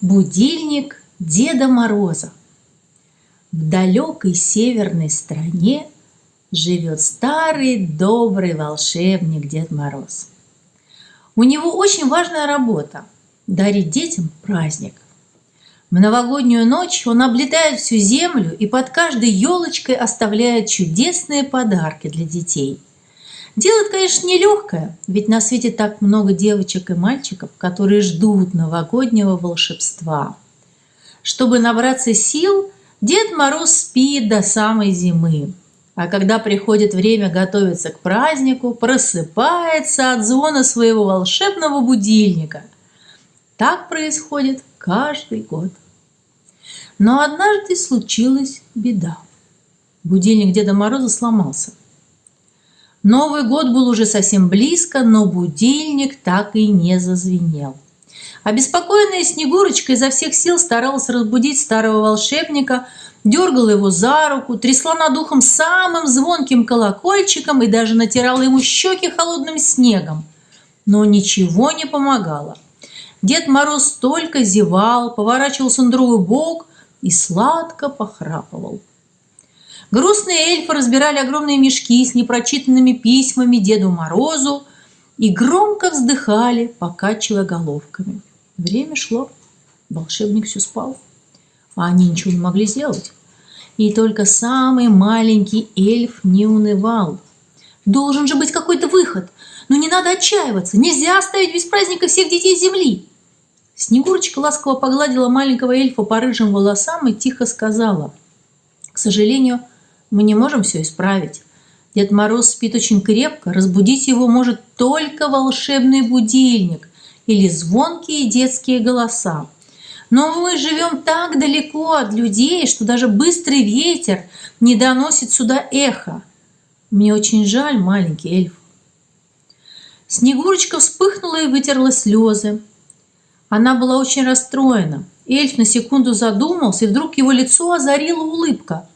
Будильник Деда Мороза. В далекой северной стране живет старый добрый волшебник Дед Мороз. У него очень важная работа – дарить детям праздник. В новогоднюю ночь он облетает всю землю и под каждой елочкой оставляет чудесные подарки для детей. Дело, конечно, нелегкое, ведь на свете так много девочек и мальчиков, которые ждут новогоднего волшебства. Чтобы набраться сил, Дед Мороз спит до самой зимы. А когда приходит время готовиться к празднику, просыпается от звона своего волшебного будильника. Так происходит каждый год. Но однажды случилась беда. Будильник Деда Мороза сломался. Новый год был уже совсем близко, но будильник так и не зазвенел. Обеспокоенная Снегурочка изо всех сил старалась разбудить старого волшебника, дергала его за руку, трясла над ухом самым звонким колокольчиком и даже натирала ему щеки холодным снегом. Но ничего не помогало. Дед Мороз только зевал, поворачивался на другой бок и сладко похрапывал. Грустные эльфы разбирали огромные мешки с непрочитанными письмами Деду Морозу и громко вздыхали, покачивая головками. Время шло, волшебник все спал, а они ничего не могли сделать. И только самый маленький эльф не унывал. Должен же быть какой-то выход, но не надо отчаиваться, нельзя оставить без праздника всех детей земли. Снегурочка ласково погладила маленького эльфа по рыжим волосам и тихо сказала: «К сожалению, мы не можем все исправить. Дед Мороз спит очень крепко, разбудить его может только волшебный будильник или звонкие детские голоса. Но мы живем так далеко от людей, что даже быстрый ветер не доносит сюда эхо. Мне очень жаль, маленький эльф». Снегурочка вспыхнула и вытерла слезы. Она была очень расстроена. Эльф на секунду задумался, и вдруг его лицо озарила улыбка.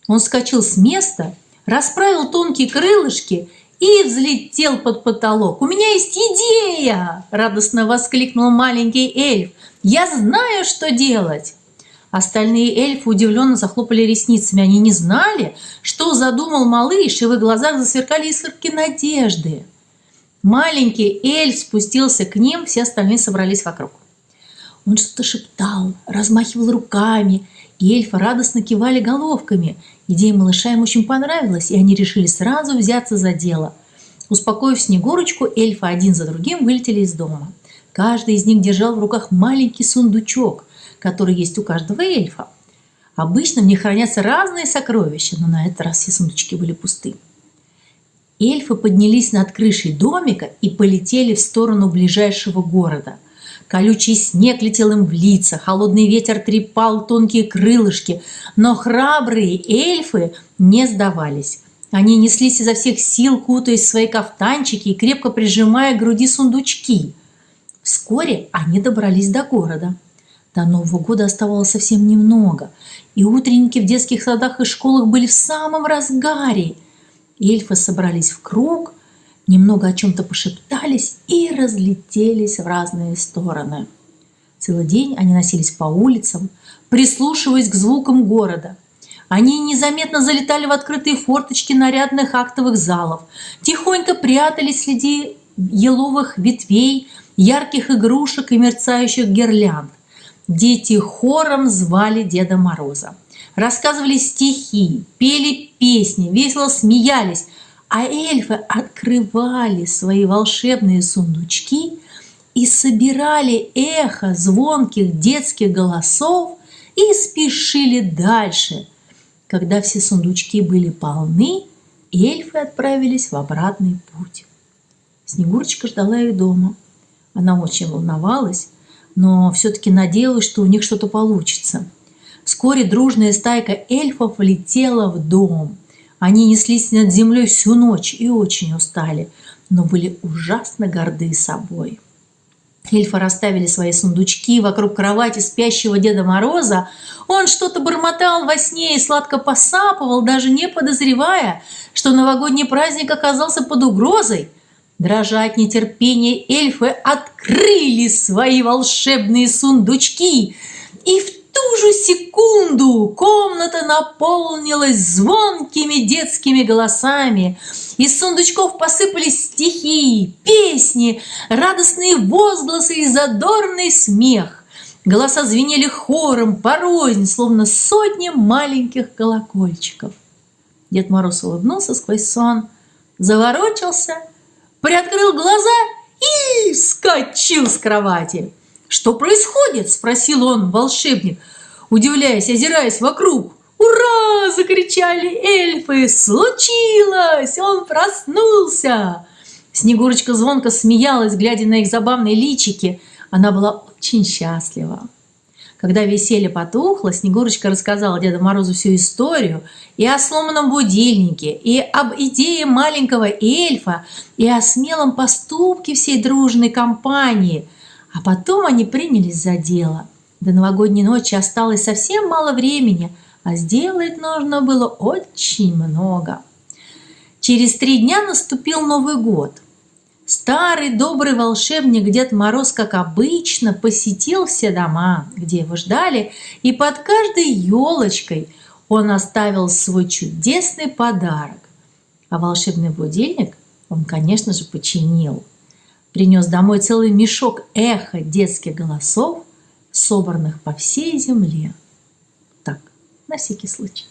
Он вскочил с места, расправил тонкие крылышки и взлетел под потолок. «У меня есть идея!» – радостно воскликнул маленький эльф. «Я знаю, что делать!» Остальные эльфы удивленно захлопали ресницами. Они не знали, что задумал малыш, и в их глазах засверкали искорки надежды. Маленький эльф спустился к ним, все остальные собрались вокруг. Он что-то шептал, размахивал руками, и эльфы радостно кивали головками. Идея малыша им очень понравилась, и они решили сразу взяться за дело. Успокоив Снегурочку, эльфы один за другим вылетели из дома. Каждый из них держал в руках маленький сундучок, который есть у каждого эльфа. Обычно в них хранятся разные сокровища, но на этот раз все сундучки были пусты. Эльфы поднялись над крышей домика и полетели в сторону ближайшего города. Колючий снег летел им в лица, холодный ветер трепал тонкие крылышки, но храбрые эльфы не сдавались. Они неслись изо всех сил, кутаясь в свои кафтанчики и крепко прижимая к груди сундучки. Вскоре они добрались до города. До Нового года оставалось совсем немного, и утренники в детских садах и школах были в самом разгаре. Эльфы собрались в круг, немного о чем-то пошептались и разлетелись в разные стороны. Целый день они носились по улицам, прислушиваясь к звукам города. Они незаметно залетали в открытые форточки нарядных актовых залов, тихонько прятались среди еловых ветвей, ярких игрушек и мерцающих гирлянд. Дети хором звали Деда Мороза. Рассказывали стихи, пели песни, весело смеялись, а эльфы открывали свои волшебные сундучки и собирали эхо звонких детских голосов и спешили дальше. Когда все сундучки были полны, эльфы отправились в обратный путь. Снегурочка ждала их дома. Она очень волновалась, но все-таки надеялась, что у них что-то получится. Вскоре дружная стайка эльфов влетела в дом. Они неслись над землей всю ночь и очень устали, но были ужасно горды собой. Эльфы расставили свои сундучки вокруг кровати спящего Деда Мороза. Он что-то бормотал во сне и сладко посапывал, даже не подозревая, что новогодний праздник оказался под угрозой. Дрожа от нетерпения, эльфы открыли свои волшебные сундучки, и в ту же секунду комната наполнилась звонкими детскими голосами. Из сундучков посыпались стихи, песни, радостные возгласы и задорный смех. Голоса звенели хором, порознь, словно сотни маленьких колокольчиков. Дед Мороз улыбнулся сквозь сон, заворочился, приоткрыл глаза и вскочил с кровати. «Что происходит?» – спросил он, волшебник, удивляясь, озираясь вокруг. «Ура!» – закричали эльфы. «Случилось! Он проснулся!» Снегурочка звонко смеялась, глядя на их забавные личики. Она была очень счастлива. Когда веселье потухло, Снегурочка рассказала Деду Морозу всю историю и о сломанном будильнике, и об идее маленького эльфа, и о смелом поступке всей дружной компании. А потом они принялись за дело. До новогодней ночи осталось совсем мало времени, а сделать нужно было очень много. Через 3 дня наступил Новый год. Старый добрый волшебник Дед Мороз, как обычно, посетил все дома, где его ждали, и под каждой елочкой он оставил свой чудесный подарок. А волшебный будильник он, конечно же, починил. Принес домой целый мешок эхо детских голосов, собранных по всей земле. Так, на всякий случай.